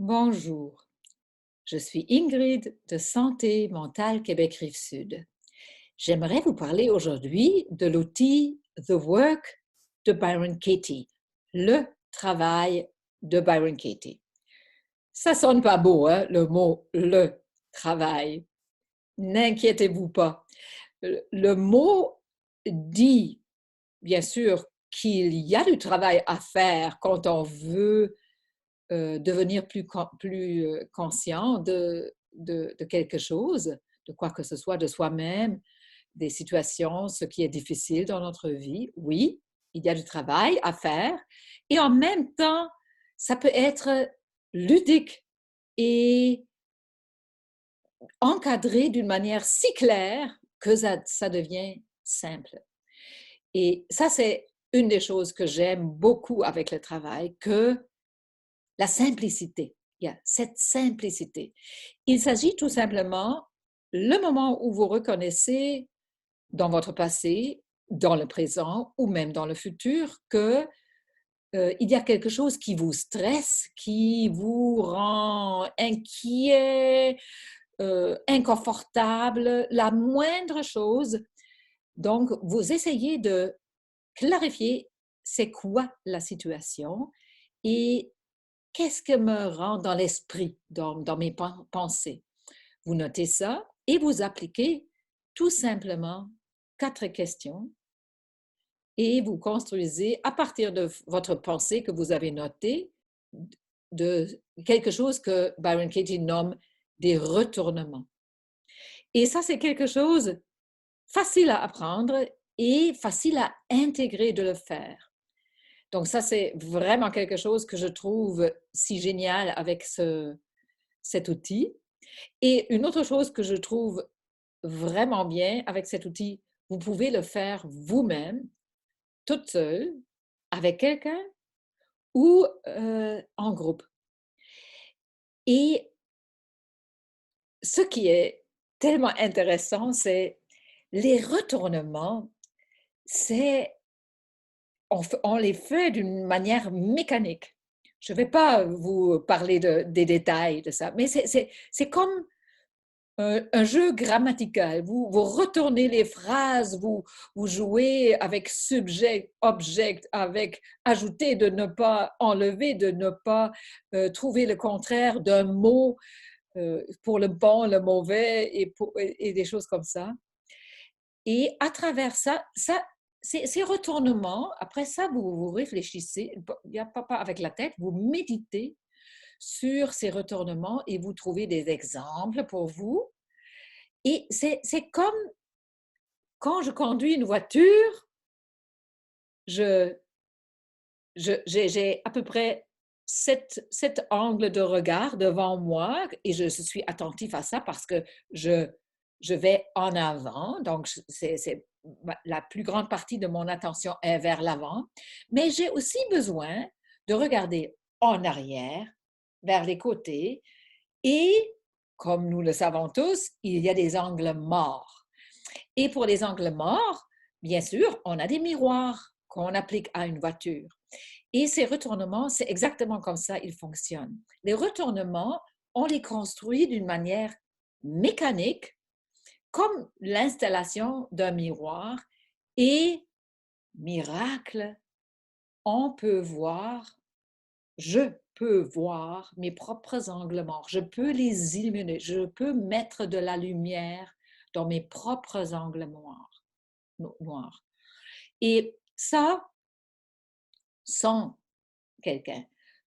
Bonjour, je suis Ingrid de Santé mentale Québec Rive-Sud. J'aimerais vous parler aujourd'hui de l'outil The Work de Byron Katie, le travail de Byron Katie. Ça sonne pas beau, hein, le mot le travail. N'inquiétez-vous pas. Le mot dit, bien sûr, qu'il y a du travail à faire quand on veut devenir plus conscient de quelque chose, de quoi que ce soit, de soi-même, des situations, ce qui est difficile dans notre vie. Oui, il y a du travail à faire et en même temps, ça peut être ludique et encadré d'une manière si claire que ça devient simple. Et ça, c'est une des choses que j'aime beaucoup avec le travail, que la simplicité. Il y a cette simplicité. Il s'agit tout simplement, le moment où vous reconnaissez dans votre passé, dans le présent ou même dans le futur, que il y a quelque chose qui vous stresse, qui vous rend inquiet, inconfortable, la moindre chose. Donc, vous essayez de clarifier c'est quoi la situation et qu'est-ce que me rend dans l'esprit, dans mes pensées. Vous notez ça et vous appliquez tout simplement 4 questions et vous construisez à partir de votre pensée que vous avez notée de quelque chose que Byron Katie nomme des retournements. Et ça, c'est quelque chose facile à apprendre et facile à intégrer de le faire. Donc ça, c'est vraiment quelque chose que je trouve si génial avec cet outil. Et une autre chose que je trouve vraiment bien avec cet outil, vous pouvez le faire vous-même, toute seule, avec quelqu'un ou en groupe. Et ce qui est tellement intéressant, c'est les retournements, c'est on les fait d'une manière mécanique. Je ne vais pas vous parler des détails de ça, mais c'est comme un jeu grammatical. Vous retournez les phrases, vous jouez avec subject, object, avec ajouter, de ne pas enlever, de ne pas trouver le contraire d'un mot pour le bon, le mauvais et des choses comme ça. Et à travers ça ces retournements, après ça, vous réfléchissez, il n'y a pas avec la tête, vous méditez sur ces retournements et vous trouvez des exemples pour vous. Et c'est comme quand je conduis une voiture, je, j'ai à peu près cet angle de regard devant moi et je suis attentif à ça parce que je, je vais en avant. Donc, la plus grande partie de mon attention est vers l'avant. Mais j'ai aussi besoin de regarder en arrière, vers les côtés et, comme nous le savons tous, il y a des angles morts. Et pour les angles morts, bien sûr, on a des miroirs qu'on applique à une voiture. Et ces retournements, c'est exactement comme ça ils fonctionnent. Les retournements, on les construit d'une manière mécanique, comme l'installation d'un miroir. Et, miracle, on peut voir, je peux voir mes propres angles morts. Je peux les illuminer. Je peux mettre de la lumière dans mes propres angles noirs. Et ça, sans quelqu'un.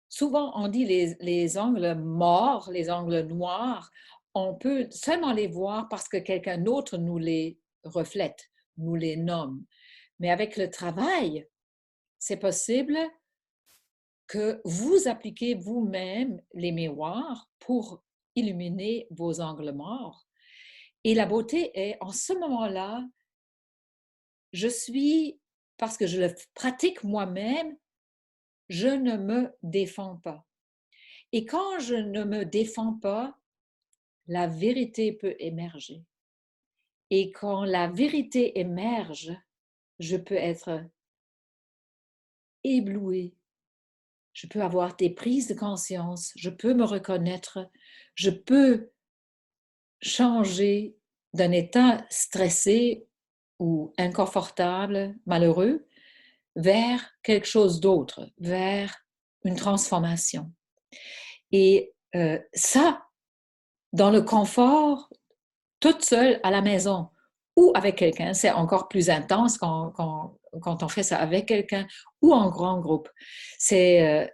Souvent, on dit les angles morts, les angles noirs, on peut seulement les voir parce que quelqu'un d'autre nous les reflète, nous les nomme. Mais avec le travail, c'est possible que vous appliquez vous-même les miroirs pour illuminer vos angles morts. Et la beauté est, en ce moment-là, je suis, parce que je le pratique moi-même, je ne me défends pas. Et quand je ne me défends pas, la vérité peut émerger. Et quand la vérité émerge, je peux être éblouie. je peux avoir des prises de conscience, je peux me reconnaître, je peux changer d'un état stressé ou inconfortable, malheureux, vers quelque chose d'autre, vers une transformation. Et ça, dans le confort, toute seule à la maison ou avec quelqu'un, c'est encore plus intense quand on fait ça avec quelqu'un ou en grand groupe. C'est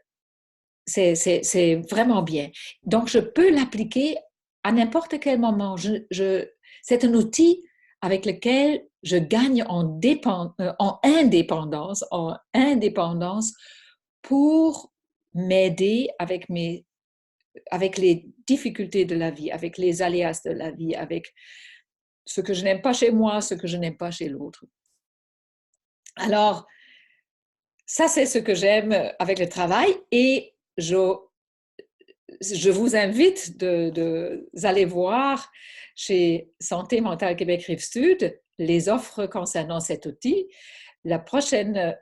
c'est vraiment bien. Donc, je peux l'appliquer à n'importe quel moment. C'est un outil avec lequel je gagne en indépendance pour m'aider avec les difficultés de la vie, avec les aléas de la vie, avec ce que je n'aime pas chez moi, ce que je n'aime pas chez l'autre. Alors, ça, c'est ce que j'aime avec le travail et je vous invite d'aller voir chez Santé mentale Québec Rive-Sud les offres concernant cet outil. La prochaine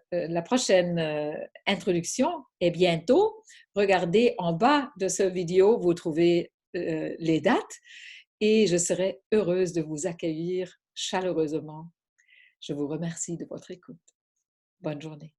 introduction est bientôt. Regardez en bas de cette vidéo, vous trouvez les dates et je serai heureuse de vous accueillir chaleureusement. Je vous remercie de votre écoute. Bonne journée.